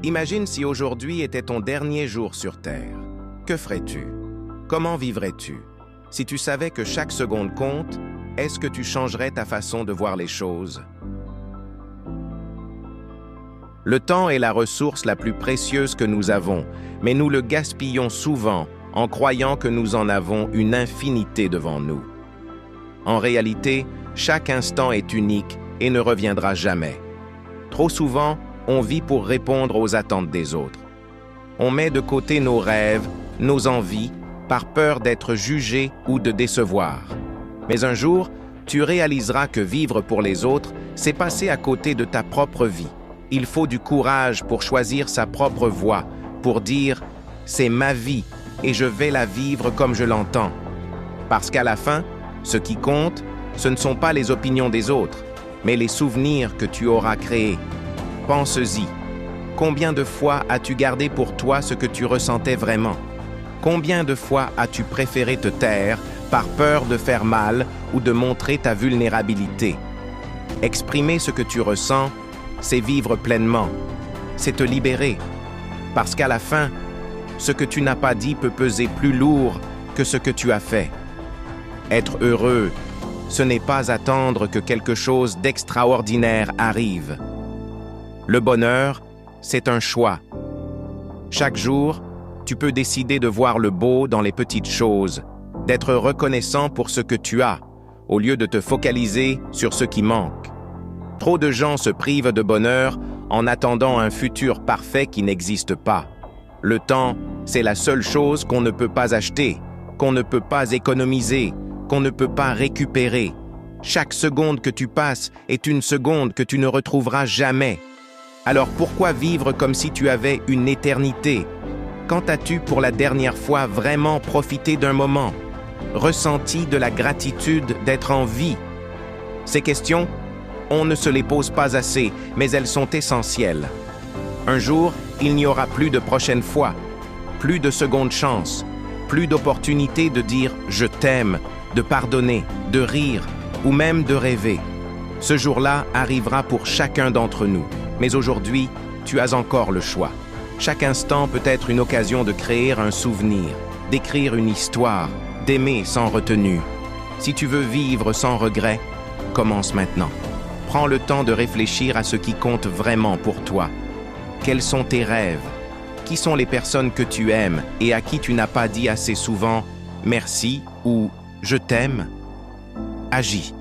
Imagine si aujourd'hui était ton dernier jour sur Terre. Que ferais-tu? Comment vivrais-tu? Si tu savais que chaque seconde compte, est-ce que tu changerais ta façon de voir les choses? Le temps est la ressource la plus précieuse que nous avons, mais nous le gaspillons souvent en croyant que nous en avons une infinité devant nous. En réalité, chaque instant est unique et ne reviendra jamais. Trop souvent, on vit pour répondre aux attentes des autres. On met de côté nos rêves, nos envies, par peur d'être jugé ou de décevoir. Mais un jour, tu réaliseras que vivre pour les autres, c'est passer à côté de ta propre vie. Il faut du courage pour choisir sa propre voie, pour dire « c'est ma vie et je vais la vivre comme je l'entends ». Parce qu'à la fin, ce qui compte, ce ne sont pas les opinions des autres, mais les souvenirs que tu auras créés. Pense-y. Combien de fois as-tu gardé pour toi ce que tu ressentais vraiment? Combien de fois as-tu préféré te taire par peur de faire mal ou de montrer ta vulnérabilité? Exprimer ce que tu ressens, c'est vivre pleinement, c'est te libérer. Parce qu'à la fin, ce que tu n'as pas dit peut peser plus lourd que ce que tu as fait. Être heureux, ce n'est pas attendre que quelque chose d'extraordinaire arrive. Le bonheur, c'est un choix. Chaque jour, tu peux décider de voir le beau dans les petites choses, d'être reconnaissant pour ce que tu as, au lieu de te focaliser sur ce qui manque. Trop de gens se privent de bonheur en attendant un futur parfait qui n'existe pas. Le temps, c'est la seule chose qu'on ne peut pas acheter, qu'on ne peut pas économiser, qu'on ne peut pas récupérer. Chaque seconde que tu passes est une seconde que tu ne retrouveras jamais. Alors pourquoi vivre comme si tu avais une éternité? Quand as-tu pour la dernière fois vraiment profité d'un moment, ressenti de la gratitude d'être en vie? Ces questions, on ne se les pose pas assez, mais elles sont essentielles. Un jour, il n'y aura plus de prochaine fois, plus de seconde chance, plus d'opportunité de dire « je t'aime », de pardonner, de rire ou même de rêver. Ce jour-là arrivera pour chacun d'entre nous. Mais aujourd'hui, tu as encore le choix. Chaque instant peut être une occasion de créer un souvenir, d'écrire une histoire, d'aimer sans retenue. Si tu veux vivre sans regret, commence maintenant. Prends le temps de réfléchir à ce qui compte vraiment pour toi. Quels sont tes rêves? Qui sont les personnes que tu aimes et à qui tu n'as pas dit assez souvent « merci » ou « je t'aime » ? Agis.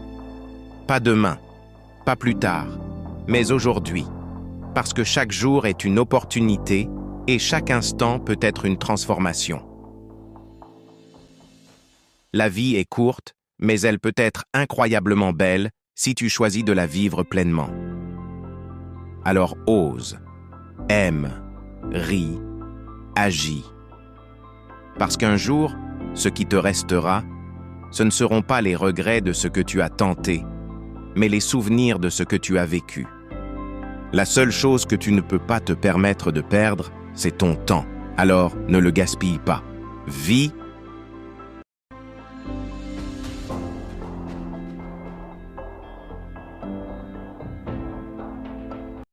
Pas demain, pas plus tard, mais aujourd'hui. Parce que chaque jour est une opportunité et chaque instant peut être une transformation. La vie est courte, mais elle peut être incroyablement belle si tu choisis de la vivre pleinement. Alors ose, aime, ris, agis. Parce qu'un jour, ce qui te restera, ce ne seront pas les regrets de ce que tu as tenté, mais les souvenirs de ce que tu as vécu. La seule chose que tu ne peux pas te permettre de perdre, c'est ton temps. Alors, ne le gaspille pas. Vis